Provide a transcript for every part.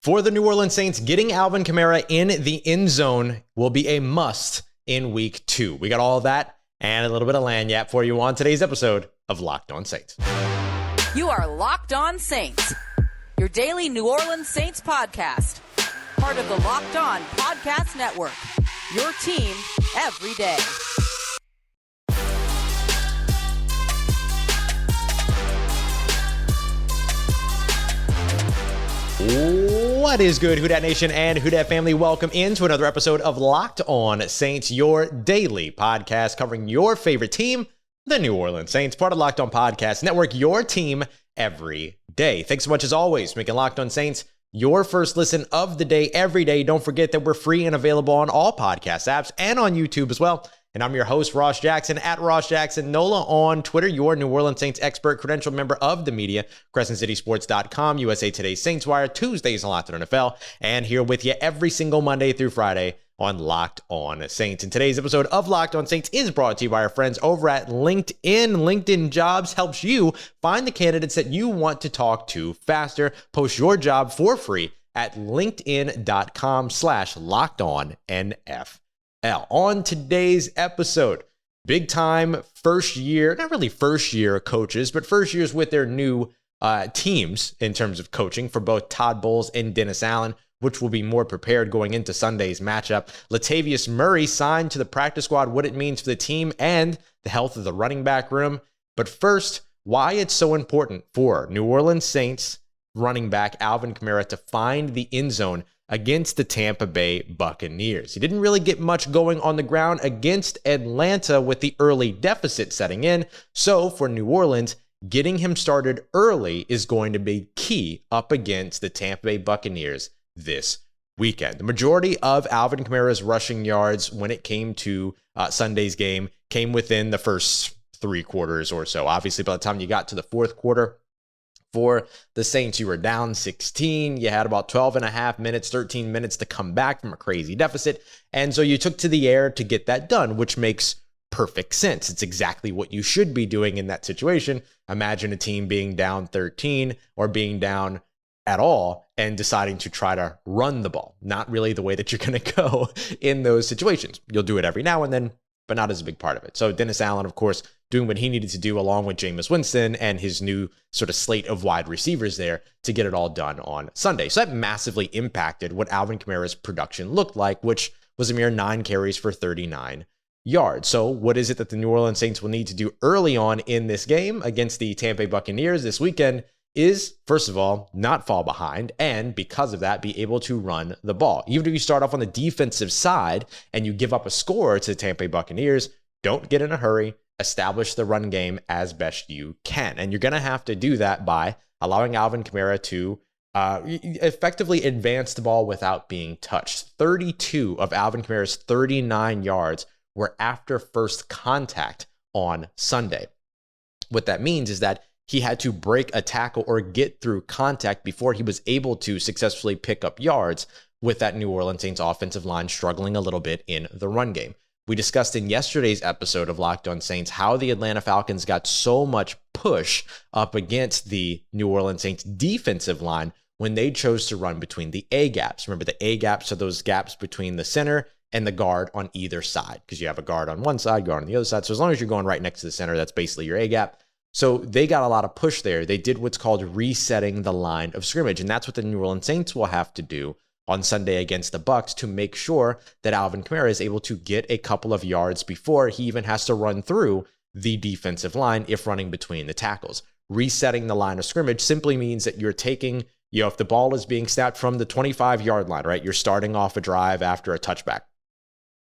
For the New Orleans Saints, getting Alvin Kamara in the end zone will be a must in week 2. We got all of that and a little bit of lagniappe for you on today's episode of Locked On Saints. You are Locked On Saints, your daily New Orleans Saints podcast. Part of the Locked On Podcast Network, your team every day. What is good, Who Dat Nation and Who Dat family? Welcome into another episode of Locked On Saints, your daily podcast covering your favorite team, the New Orleans Saints, part of Locked On Podcast Network, your team every day. Thanks so much, as always, for making Locked On Saints your first listen of the day every day. Don't forget that we're free and available on all podcast apps and on YouTube as well. And I'm your host, Ross Jackson, at Ross Jackson Nola on Twitter, your New Orleans Saints expert, credentialed member of the media, CrescentCitySports.com, USA Today's Saints Wire, Tuesdays on Locked On NFL, and here with you every single Monday through Friday on Locked On Saints. And today's episode of Locked On Saints is brought to you by our friends over at LinkedIn. LinkedIn Jobs helps you find the candidates that you want to talk to faster. Post your job for free at linkedin.com/LockedOnNFL. On today's episode, big time first year, not really first year coaches, but first years with their new teams in terms of coaching for both Todd Bowles and Dennis Allen, which will be more prepared going into Sunday's matchup. Latavius Murray signed to the practice squad, what it means for the team and the health of the running back room. But first, why it's so important for New Orleans Saints running back Alvin Kamara to find the end zone against the Tampa Bay Buccaneers. He didn't really get much going on the ground against Atlanta with the early deficit setting in. So for New Orleans, getting him started early is going to be key up against the Tampa Bay Buccaneers this weekend. The majority of Alvin Kamara's rushing yards when it came to Sunday's game came within the first 3 quarters or so. Obviously, by the time you got to the fourth quarter, for the Saints, you were down 16. You had about 12 and a half minutes, 13 minutes to come back from a crazy deficit. And so you took to the air to get that done, which makes perfect sense. It's exactly what you should be doing in that situation. Imagine a team being down 13 or being down at all and deciding to try to run the ball. Not really the way that you're going to go in those situations. You'll do it every now and then, but not as a big part of it. So Dennis Allen, of course, doing what he needed to do along with Jameis Winston and his new sort of slate of wide receivers there to get it all done on Sunday. So that massively impacted what Alvin Kamara's production looked like, which was a mere 9 carries for 39 yards. So what is it that the New Orleans Saints will need to do early on in this game against the Tampa Bay Buccaneers this weekend is, first of all, not fall behind, and because of that, be able to run the ball. Even if you start off on the defensive side and you give up a score to the Tampa Bay Buccaneers, don't get in a hurry. Establish the run game as best you can. And you're going to have to do that by allowing Alvin Kamara to effectively advance the ball without being touched. 32 of Alvin Kamara's 39 yards were after first contact on Sunday. What that means is that he had to break a tackle or get through contact before he was able to successfully pick up yards, with that New Orleans Saints offensive line struggling a little bit in the run game. We discussed in yesterday's episode of Locked On Saints how the Atlanta Falcons got so much push up against the New Orleans Saints defensive line when they chose to run between the A gaps. Remember, the A gaps are those gaps between the center and the guard on either side, because you have a guard on one side, guard on the other side. So as long as you're going right next to the center, that's basically your A gap. So they got a lot of push there. They did what's called resetting the line of scrimmage, and that's what the New Orleans Saints will have to do on Sunday against the Bucs to make sure that Alvin Kamara is able to get a couple of yards before he even has to run through the defensive line if running between the tackles. Resetting the line of scrimmage simply means that you're taking, if the ball is being snapped from the 25-yard line, right? You're starting off a drive after a touchback.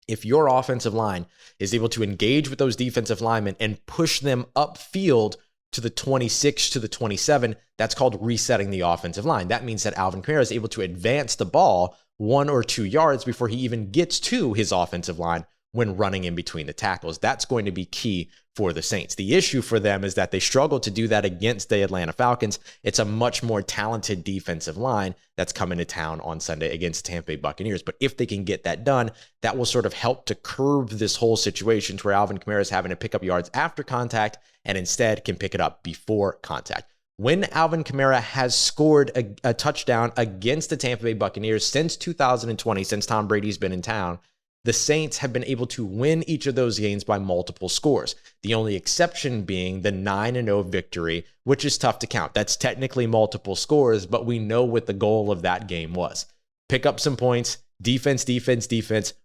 If your offensive line is able to engage with those defensive linemen and push them upfield to the 26 to the 27, that's called resetting the offensive line. That means that Alvin Kamara is able to advance the ball 1 or 2 yards before he even gets to his offensive line when running in between the tackles. That's going to be key for the Saints. The issue for them is that they struggled to do that against the Atlanta Falcons. It's a much more talented defensive line that's coming to town on Sunday against the Tampa Bay Buccaneers. But if they can get that done, that will sort of help to curb this whole situation to where Alvin Kamara is having to pick up yards after contact and instead can pick it up before contact. when Alvin Kamara has scored a touchdown against the Tampa Bay Buccaneers since 2020, since Tom Brady's been in town, the Saints have been able to win each of those games by multiple scores. The only exception being the 9-0 victory, which is tough to count. That's technically multiple scores, but we know what the goal of that game was. Pick up some points, defense,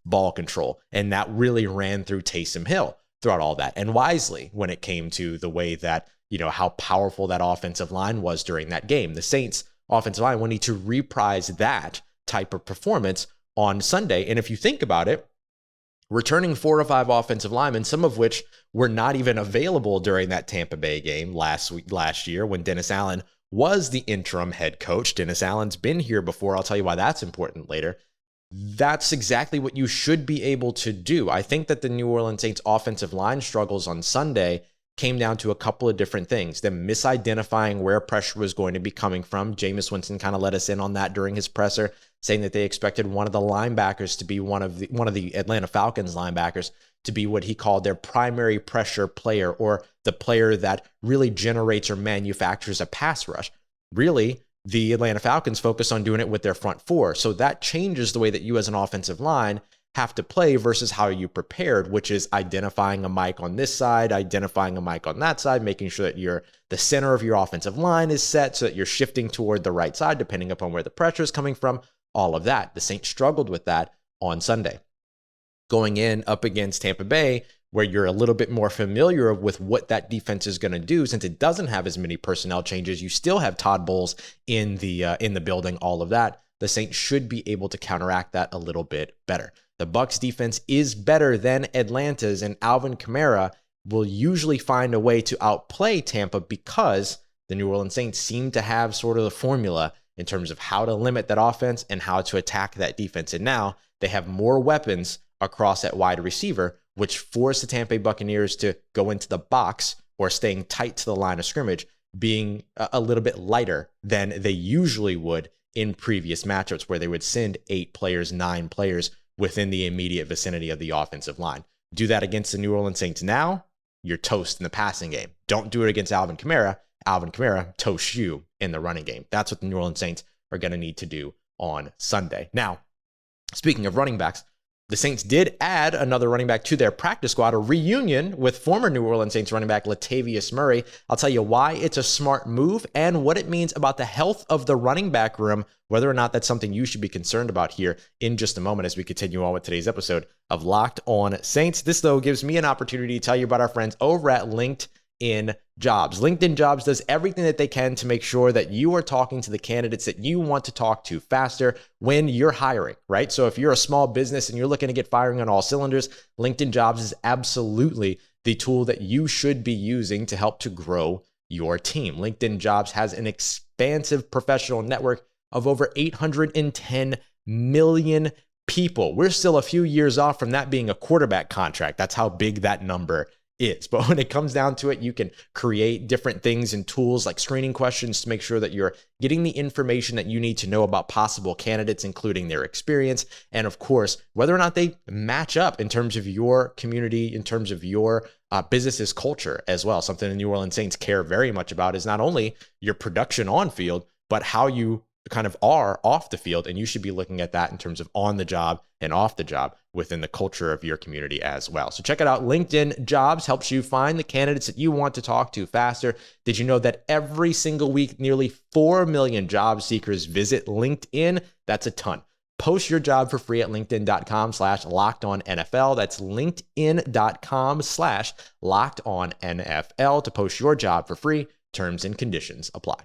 ball control. And that really ran through Taysom Hill throughout all that. And wisely when it came to the way that, how powerful that offensive line was during that game. The Saints offensive line will need to reprise that type of performance on Sunday. And if you think about it, returning 4 or 5 offensive linemen, some of which were not even available during that Tampa Bay game last year when Dennis Allen was the interim head coach. Dennis Allen's been here before. I'll tell you why that's important later. That's exactly what you should be able to do. I think that the New Orleans Saints offensive line struggles on Sunday came down to a couple of different things. Them misidentifying where pressure was going to be coming from. Jameis Winston kind of let us in on that during his presser, saying that they expected one of the linebackers to be one of the Atlanta Falcons linebackers to be what he called their primary pressure player, or the player that really generates or manufactures a pass rush. Really, the Atlanta Falcons focus on doing it with their front 4. So that changes the way that you as an offensive line have to play versus how you prepared, which is identifying a mic on this side, identifying a mic on that side, making sure that the center of your offensive line is set so that you're shifting toward the right side depending upon where the pressure is coming from, all of that. The Saints struggled with that on Sunday. Going in up against Tampa Bay, where you're a little bit more familiar with what that defense is going to do, since it doesn't have as many personnel changes, you still have Todd Bowles in the building, all of that. The Saints should be able to counteract that a little bit better. The Bucs defense is better than Atlanta's, and Alvin Kamara will usually find a way to outplay Tampa because the New Orleans Saints seem to have sort of the formula in terms of how to limit that offense and how to attack that defense. And now they have more weapons across at wide receiver, which forced the Tampa Bay Buccaneers to go into the box or staying tight to the line of scrimmage, being a little bit lighter than they usually would in previous matchups where they would send 8 players, 9 players within the immediate vicinity of the offensive line. Do that against the New Orleans Saints now, you're toast in the passing game. Don't do it against Alvin Kamara. Alvin Kamara toasts you in the running game. That's what the New Orleans Saints are going to need to do on Sunday. Now, speaking of running backs, the Saints did add another running back to their practice squad, a reunion with former New Orleans Saints running back Latavius Murray. I'll tell you why it's a smart move and what it means about the health of the running back room, whether or not that's something you should be concerned about here in just a moment as we continue on with today's episode of Locked On Saints. This, though, gives me an opportunity to tell you about our friends over at LinkedIn Jobs. LinkedIn Jobs does everything that they can to make sure that you are talking to the candidates that you want to talk to faster when you're hiring, right? So if you're a small business and you're looking to get firing on all cylinders, LinkedIn Jobs is absolutely the tool that you should be using to help to grow your team. LinkedIn Jobs has an expansive professional network of over 810 million people. We're still a few years off from that being a quarterback contract. That's how big that number is. But when it comes down to it, you can create different things and tools like screening questions to make sure that you're getting the information that you need to know about possible candidates, including their experience. And of course, whether or not they match up in terms of your community, in terms of your business's culture as well. Something the New Orleans Saints care very much about is not only your production on field, but how you kind of are off the field. And you should be looking at that in terms of on the job and off the job within the culture of your community as well. So check it out. LinkedIn Jobs helps you find the candidates that you want to talk to faster. Did you know that every single week, nearly 4 million job seekers visit LinkedIn? That's a ton. Post your job for free at linkedin.com/lockedonnfl. That's linkedin.com/lockedonnfl to post your job for free. Terms and conditions apply.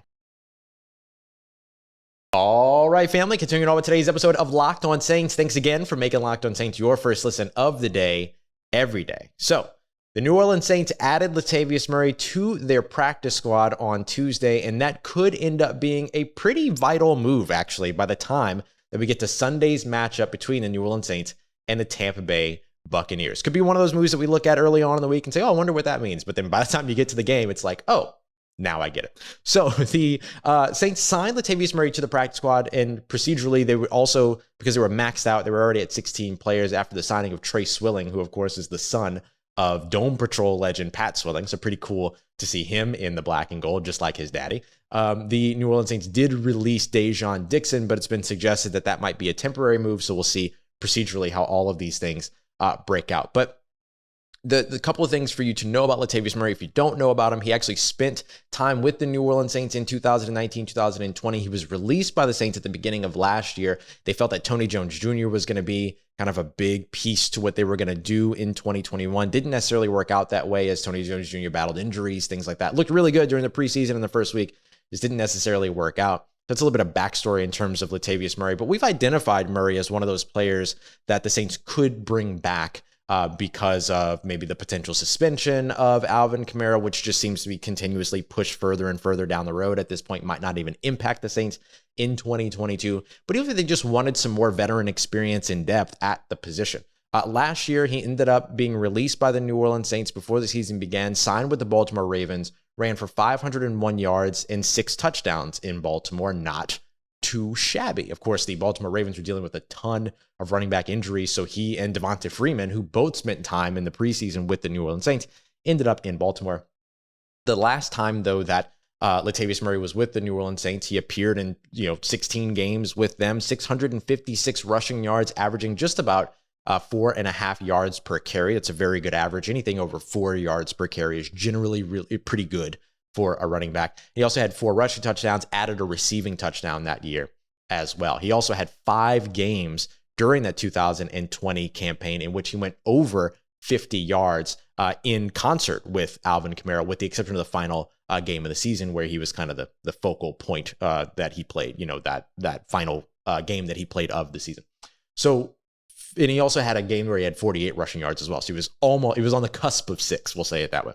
All right, family, continuing on with today's episode of Locked On Saints. Thanks again for making Locked On Saints your first listen of the day, every day. So, the New Orleans Saints added Latavius Murray to their practice squad on Tuesday, and that could end up being a pretty vital move, actually, by the time that we get to Sunday's matchup between the New Orleans Saints and the Tampa Bay Buccaneers. Could be one of those moves that we look at early on in the week and say, oh, I wonder what that means. But then by the time you get to the game, it's like, oh, now I get it. So the Saints signed Latavius Murray to the practice squad, and procedurally, they were also, because they were maxed out, they were already at 16 players after the signing of Trey Swilling, who, of course, is the son of Dome Patrol legend Pat Swilling. So pretty cool to see him in the black and gold, just like his daddy. The New Orleans Saints did release Dejon Dixon, but it's been suggested that that might be a temporary move. So we'll see procedurally how all of these things break out. But the couple of things for you to know about Latavius Murray, if you don't know about him, he actually spent time with the New Orleans Saints in 2019, 2020. He was released by the Saints at the beginning of last year. They felt that Tony Jones Jr. was going to be kind of a big piece to what they were going to do in 2021. Didn't necessarily work out that way as Tony Jones Jr. battled injuries, things like that. Looked really good during the preseason in the first week. Just didn't necessarily work out. That's a little bit of backstory in terms of Latavius Murray, but we've identified Murray as one of those players that the Saints could bring back because of maybe the potential suspension of Alvin Kamara, which just seems to be continuously pushed further and further down the road at this point, might not even impact the Saints in 2022. But even if they just wanted some more veteran experience in depth at the position. Last year, he ended up being released by the New Orleans Saints before the season began, signed with the Baltimore Ravens, ran for 501 yards and 6 touchdowns in Baltimore. Not too shabby. Of course, the Baltimore Ravens were dealing with a ton of running back injuries, so he and Devonta Freeman, who both spent time in the preseason with the New Orleans Saints, ended up in Baltimore. The last time, though, that Latavius Murray was with the New Orleans Saints, he appeared in 16 games with them, 656 rushing yards, averaging just about 4.5 yards per carry. That's a very good average. Anything over 4 yards per carry is generally really pretty good for a running back. He also had 4 rushing touchdowns, added a receiving touchdown that year as well. He also had 5 games during that 2020 campaign in which he went over 50 yards in concert with Alvin Kamara, with the exception of the final game of the season where he was kind of the focal point that he played, that final game that he played of the season. So, and he also had a game where he had 48 rushing yards as well. So he was on the cusp of 6, we'll say it that way.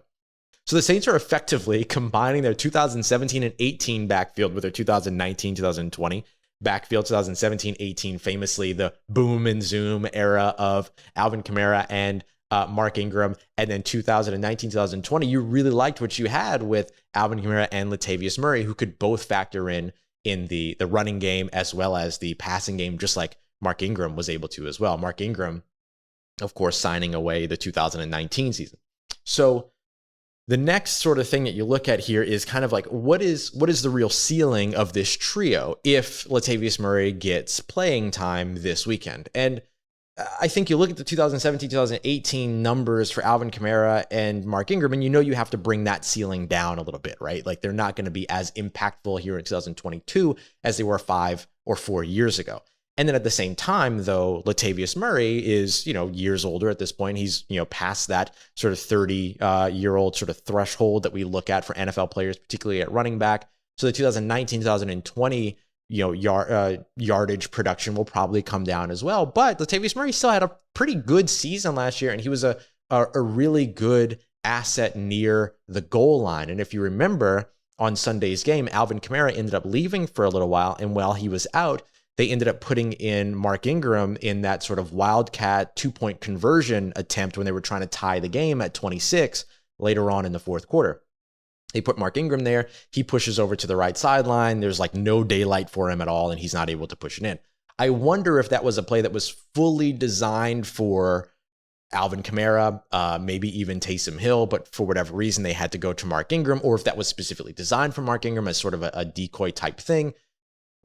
So the Saints are effectively combining their 2017 and 18 backfield with their 2019, 2020 backfield. 2017, 18, famously the boom and zoom era of Alvin Kamara and Mark Ingram. And then 2019, 2020, you really liked what you had with Alvin Kamara and Latavius Murray, who could both factor in the running game as well as the passing game, just like Mark Ingram was able to as well. Mark Ingram, of course, signing away the 2019 season. So the next sort of thing that you look at here is kind of like, what is the real ceiling of this trio if Latavius Murray gets playing time this weekend? And I think you look at the 2017, 2018 numbers for Alvin Kamara and Mark Ingram, and you have to bring that ceiling down a little bit, right? Like they're not going to be as impactful here in 2022 as they were 5 or 4 years ago. And then at the same time, though, Latavius Murray is, years older at this point. He's, past that sort of 30-year-old sort of threshold that we look at for NFL players, particularly at running back. So the 2019, 2020, yardage production will probably come down as well. But Latavius Murray still had a pretty good season last year, and he was a really good asset near the goal line. And if you remember on Sunday's game, Alvin Kamara ended up leaving for a little while, and while he was out, they ended up putting in Mark Ingram in that sort of wildcat 2-point conversion attempt when they were trying to tie the game at 26 later on in the fourth quarter. They put Mark Ingram there. He pushes over to the right sideline. There's like no daylight for him at all, and he's not able to push it in. I wonder if that was a play that was fully designed for Alvin Kamara, maybe even Taysom Hill, but for whatever reason, they had to go to Mark Ingram, or if that was specifically designed for Mark Ingram as sort of a decoy type thing.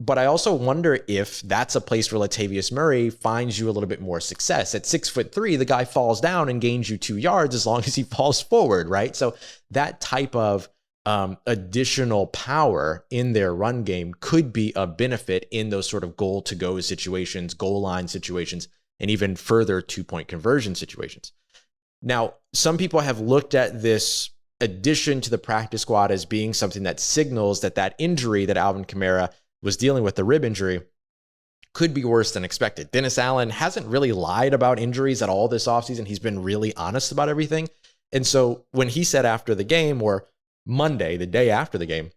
But I also wonder if that's a place where Latavius Murray finds you a little bit more success. At 6'3", the guy falls down and gains you 2 yards as long as he falls forward, right? So that type of additional power in their run game could be a benefit in those sort of goal-to-go situations, goal line situations, and even further 2-point conversion situations. Now, some people have looked at this addition to the practice squad as being something that signals that injury that Alvin Kamara was dealing with, the rib injury, could be worse than expected. Dennis Allen hasn't really lied about injuries at all this offseason. He's been really honest about everything. And so when he said after the game, or Monday, the day after the game,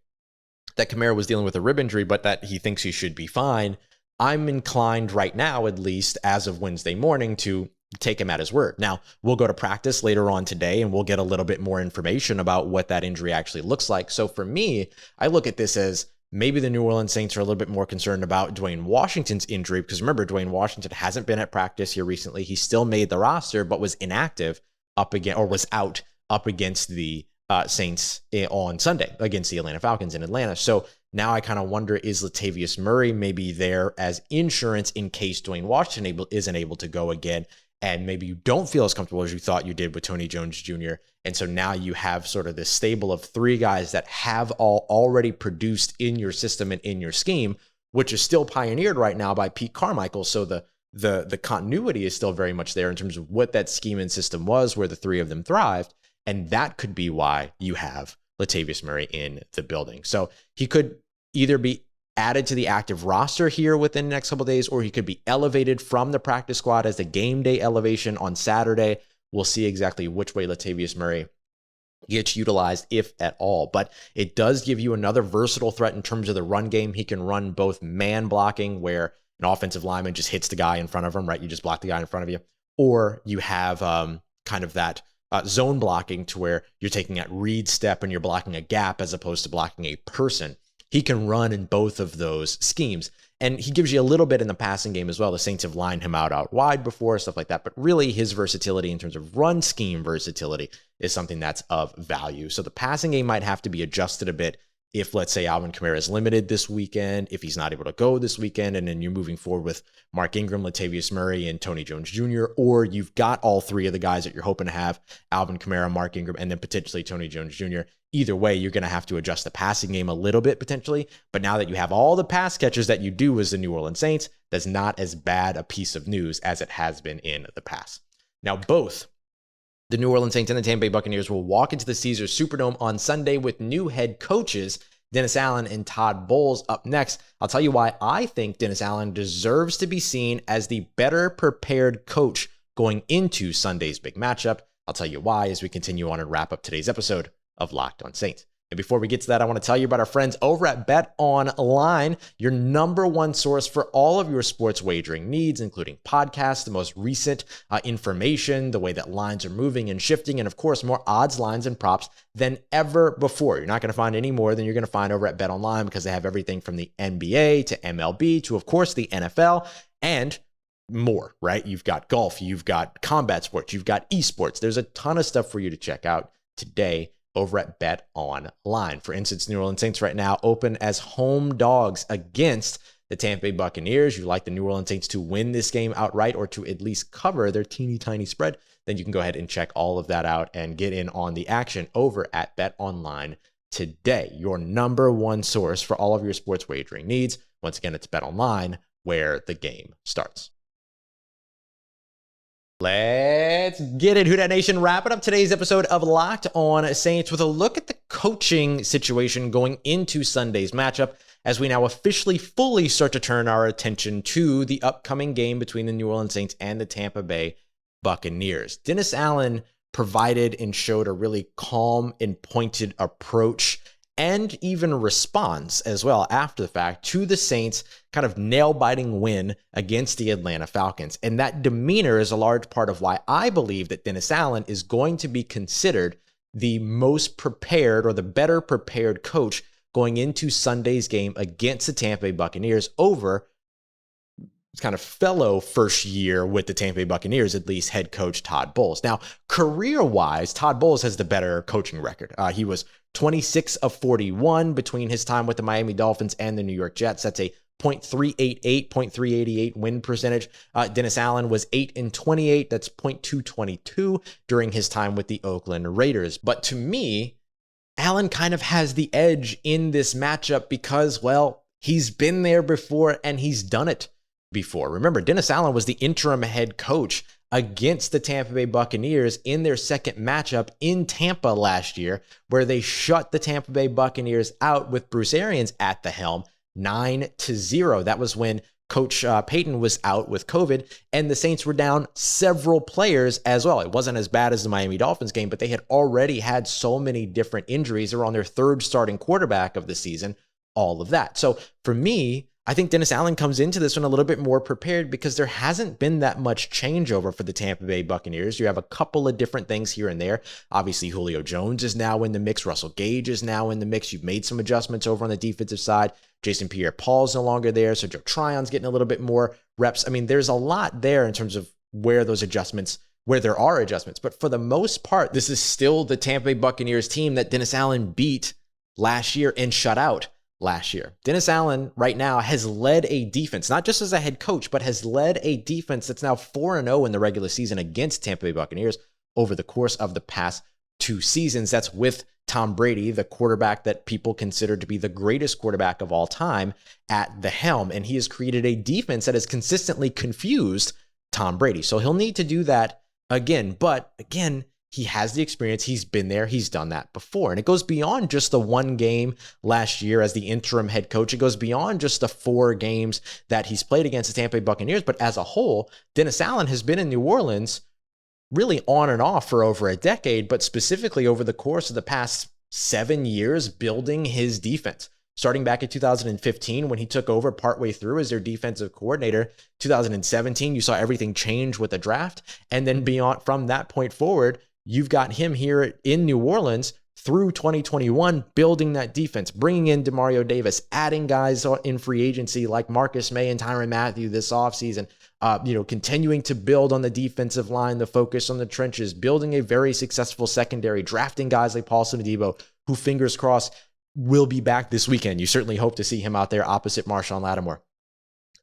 that Kamara was dealing with a rib injury, but that he thinks he should be fine, I'm inclined right now, at least as of Wednesday morning, to take him at his word. Now, we'll go to practice later on today, and we'll get a little bit more information about what that injury actually looks like. So for me, I look at this as maybe the New Orleans Saints are a little bit more concerned about Dwayne Washington's injury, because remember, Dwayne Washington hasn't been at practice here recently. He still made the roster, but was inactive up again, or was out up against the Saints on Sunday against the Atlanta Falcons in Atlanta. So now I kind of wonder, is Latavius Murray maybe there as insurance in case Dwayne Washington isn't able to go again? And maybe you don't feel as comfortable as you thought you did with Tony Jones Jr. And so now you have sort of this stable of three guys that have all already produced in your system and in your scheme, which is still pioneered right now by Pete Carmichael. So the continuity is still very much there in terms of what that scheme and system was, where the three of them thrived. And that could be why you have Latavius Murray in the building. So he could either be added to the active roster here within the next couple of days, or he could be elevated from the practice squad as the game day elevation on Saturday. We'll see exactly which way Latavius Murray gets utilized, if at all. But it does give you another versatile threat in terms of the run game. He can run both man blocking, where an offensive lineman just hits the guy in front of him, right? You just block the guy in front of you. Or you have kind of that zone blocking, to where you're taking that read step and you're blocking a gap as opposed to blocking a person. He can run in both of those schemes. And he gives you a little bit in the passing game as well. The Saints have lined him out wide before, stuff like that. But really, his versatility in terms of run scheme versatility is something that's of value. So the passing game might have to be adjusted a bit if, let's say, Alvin Kamara is limited this weekend, if he's not able to go this weekend, and then you're moving forward with Mark Ingram, Latavius Murray, and Tony Jones Jr., or you've got all three of the guys that you're hoping to have, Alvin Kamara, Mark Ingram, and then potentially Tony Jones Jr. Either way, you're going to have to adjust the passing game a little bit potentially. But now that you have all the pass catchers that you do as the New Orleans Saints, that's not as bad a piece of news as it has been in the past. Now, both the New Orleans Saints and the Tampa Bay Buccaneers will walk into the Caesars Superdome on Sunday with new head coaches, Dennis Allen and Todd Bowles, up next. I'll tell you why I think Dennis Allen deserves to be seen as the better prepared coach going into Sunday's big matchup. I'll tell you why as we continue on and wrap up today's episode of Locked On Saints. And before we get to that, I want to tell you about our friends over at Bet Online, your number one source for all of your sports wagering needs, including podcasts, the most recent information, the way that lines are moving and shifting, and of course, more odds, lines, and props than ever before. You're not going to find any more than you're going to find over at Bet Online, because they have everything from the NBA to MLB to, of course, the NFL and more, right? You've got golf, you've got combat sports, you've got esports. There's a ton of stuff for you to check out today over at Bet Online. For instance, New Orleans Saints right now open as home dogs against the Tampa Bay Buccaneers. You like the New Orleans Saints to win this game outright, or to at least cover their teeny tiny spread, then you can go ahead and check all of that out and get in on the action over at Bet Online today. Your number one source for all of your sports wagering needs. Once again, it's Bet Online, where the game starts. Let's get it, Who Dat Nation. Wrapping up today's episode of Locked On Saints with a look at the coaching situation going into Sunday's matchup, as we now officially fully start to turn our attention to the upcoming game between the New Orleans Saints and the Tampa Bay Buccaneers. Dennis Allen provided and showed a really calm and pointed approach, and even response as well after the fact, to the Saints' kind of nail-biting win against the Atlanta Falcons. And that demeanor is a large part of why I believe that Dennis Allen is going to be considered the most prepared, or the better prepared coach going into Sunday's game against the Tampa Bay Buccaneers over kind of fellow first year with the Tampa Bay Buccaneers, at least, head coach Todd Bowles. Now, career-wise, Todd Bowles has the better coaching record. He was 26 of 41 between his time with the Miami Dolphins and the New York Jets. That's a .388, .388 win percentage. Dennis Allen was 8-28. That's .222 during his time with the Oakland Raiders. But to me, Allen kind of has the edge in this matchup because, well, he's been there before and he's done it before. Remember, Dennis Allen was the interim head coach against the Tampa Bay Buccaneers in their second matchup in Tampa last year, where they shut the Tampa Bay Buccaneers out with Bruce Arians at the helm 9-0. That was when Coach Payton was out with COVID, and the Saints were down several players as well. It wasn't as bad as the Miami Dolphins game, but they had already had so many different injuries. They were on their third starting quarterback of the season, all of that. So for me, I think Dennis Allen comes into this one a little bit more prepared, because there hasn't been that much changeover for the Tampa Bay Buccaneers. You have a couple of different things here and there. Obviously, Julio Jones is now in the mix. Russell Gage is now in the mix. You've made some adjustments over on the defensive side. Jason Pierre-Paul's no longer there, so Joe Tryon's getting a little bit more reps. I mean, there's a lot there in terms of where those adjustments where there are adjustments. But for the most part, this is still the Tampa Bay Buccaneers team that Dennis Allen beat last year and shut out last year. Dennis Allen right now has led a defense, not just as a head coach, but has led a defense that's now 4-0 in the regular season against Tampa Bay Buccaneers over the course of the past 2 seasons. That's with Tom Brady, the quarterback that people consider to be the greatest quarterback of all time, at the helm. And he has created a defense that has consistently confused Tom Brady. So he'll need to do that again. But again, he has the experience. He's been there. He's done that before. And it goes beyond just the 1 game last year as the interim head coach. It goes beyond just the 4 games that he's played against the Tampa Bay Buccaneers. But as a whole, Dennis Allen has been in New Orleans really on and off for over a decade, but specifically over the course of the past 7 years, building his defense. Starting back in 2015 when he took over partway through as their defensive coordinator. 2017, you saw everything change with the draft. And then beyond from that point forward, you've got him here in New Orleans through 2021, building that defense, bringing in Demario Davis, adding guys in free agency like Marcus May and Tyrann Mathieu this offseason, continuing to build on the defensive line, the focus on the trenches, building a very successful secondary, drafting guys like Paulson Adebo, who fingers crossed will be back this weekend. You certainly hope to see him out there opposite Marshawn Lattimore.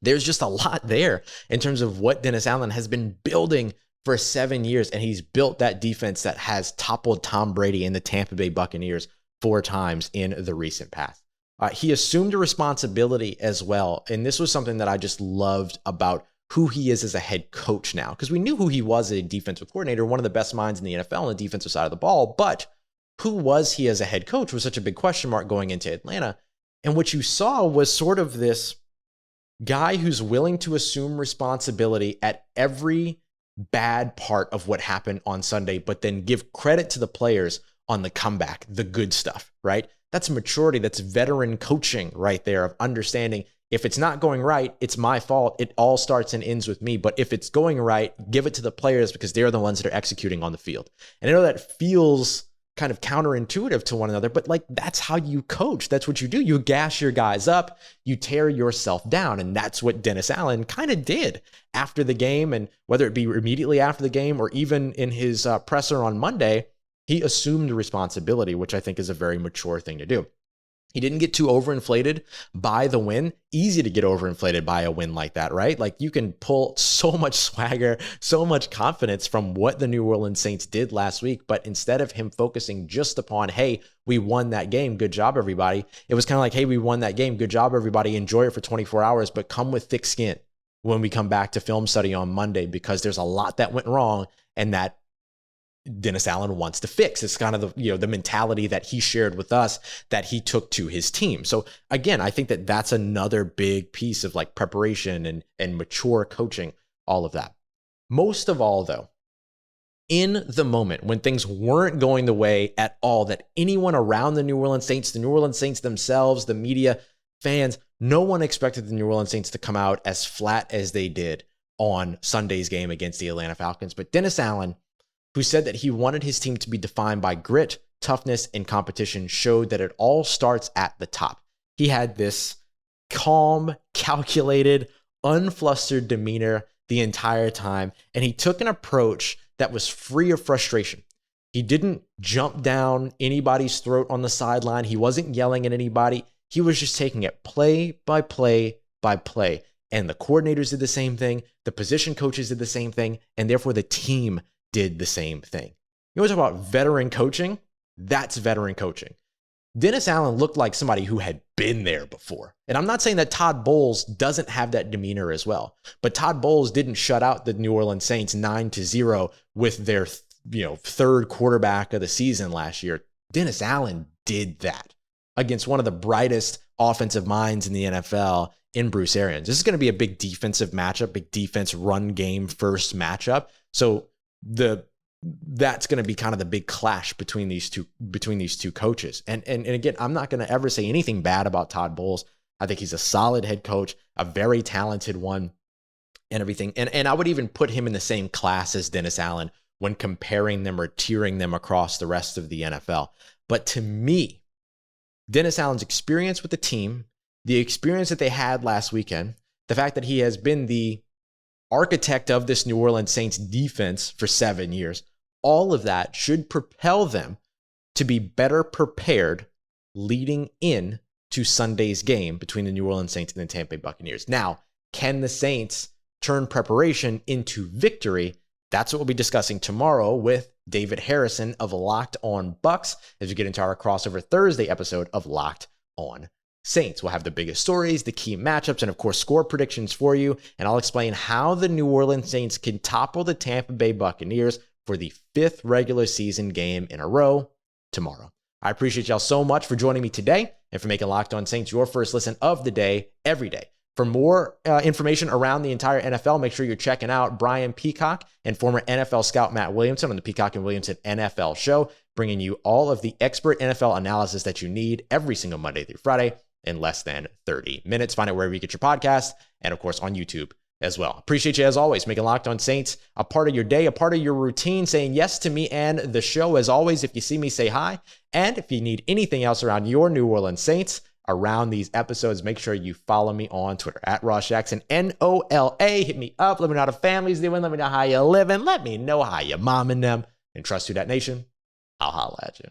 There's just a lot there in terms of what Dennis Allen has been building for 7 years, and he's built that defense that has toppled Tom Brady and the Tampa Bay Buccaneers 4 times in the recent past. He assumed a responsibility as well, and this was something that I just loved about who he is as a head coach now, because we knew who he was as a defensive coordinator, one of the best minds in the NFL on the defensive side of the ball, but who was he as a head coach was such a big question mark going into Atlanta. And what you saw was sort of this guy who's willing to assume responsibility at every bad part of what happened on Sunday, but then give credit to the players on the comeback, the good stuff, right? That's maturity. That's veteran coaching right there of understanding if it's not going right, it's my fault. It all starts and ends with me. But if it's going right, give it to the players because they're the ones that are executing on the field. And I know that feels kind of counterintuitive to one another, but like that's how you coach. That's what you do. You gas your guys up, you tear yourself down. And that's what Dennis Allen kind of did after the game. And whether it be immediately after the game or even in his presser on Monday, he assumed responsibility, which I think is a very mature thing to do. He didn't get too overinflated by the win. Easy to get overinflated by a win like that, right? Like you can pull so much swagger, so much confidence from what the New Orleans Saints did last week. But instead of him focusing just upon, hey, we won that game, good job, everybody. It was kind of like, hey, we won that game, good job, everybody. Enjoy it for 24 hours, but come with thick skin when we come back to film study on Monday, because there's a lot that went wrong and that Dennis Allen wants to fix. It's kind of the mentality that he shared with us that he took to his team. So again, I think that that's another big piece of like preparation and mature coaching, all of that. Most of all though, in the moment when things weren't going the way at all, that anyone around the New Orleans Saints themselves, the media, fans, no one expected the New Orleans Saints to come out as flat as they did on Sunday's game against the Atlanta Falcons. But Dennis Allen, who said that he wanted his team to be defined by grit, toughness, and competition, showed that it all starts at the top. He had this calm, calculated, unflustered demeanor the entire time, and he took an approach that was free of frustration. He didn't jump down anybody's throat on the sideline. He wasn't yelling at anybody. He was just taking it play by play by play. And the coordinators did the same thing. The position coaches did the same thing. And therefore the team did the same thing. You want to talk about veteran coaching? That's veteran coaching. Dennis Allen looked like somebody who had been there before. And I'm not saying that Todd Bowles doesn't have that demeanor as well. But Todd Bowles didn't shut out the New Orleans Saints 9-0 with their third quarterback of the season last year. Dennis Allen did that against one of the brightest offensive minds in the NFL in Bruce Arians. This is going to be a big defensive matchup, big defense run game first matchup. So that's going to be kind of the big clash between these two coaches. And again, I'm not going to ever say anything bad about Todd Bowles. I think he's a solid head coach, a very talented one, and everything. And I would even put him in the same class as Dennis Allen when comparing them or tiering them across the rest of the NFL. But to me, Dennis Allen's experience with the team, the experience that they had last weekend, the fact that he has been architect of this New Orleans Saints defense for 7 years. All of that should propel them to be better prepared leading in to Sunday's game between the New Orleans Saints and the Tampa Bay Buccaneers. Now, can the Saints turn preparation into victory? That's what we'll be discussing tomorrow with David Harrison of Locked On Bucs as we get into our crossover Thursday episode of Locked On Saints. We'll have the biggest stories, the key matchups, and of course, score predictions for you. And I'll explain how the New Orleans Saints can topple the Tampa Bay Buccaneers for the 5th regular season game in a row tomorrow. I appreciate y'all so much for joining me today and for making Locked On Saints your first listen of the day every day. For more information around the entire NFL, make sure you're checking out Brian Peacock and former NFL scout Matt Williamson on the Peacock and Williamson NFL show, bringing you all of the expert NFL analysis that you need every single Monday through Friday in less than 30 minutes. Find it wherever you get your podcast and, of course, on YouTube as well. Appreciate you as always, making Locked On Saints a part of your day, a part of your routine, saying yes to me and the show. As always, if you see me, say hi. And if you need anything else around your New Orleans Saints around these episodes, make sure you follow me on Twitter at Ross Jackson, NOLA. Hit me up. Let me know how the family's doing. Let me know how you're living. Let me know how you're momming them. And trust Who Dat Nation. I'll holla at you.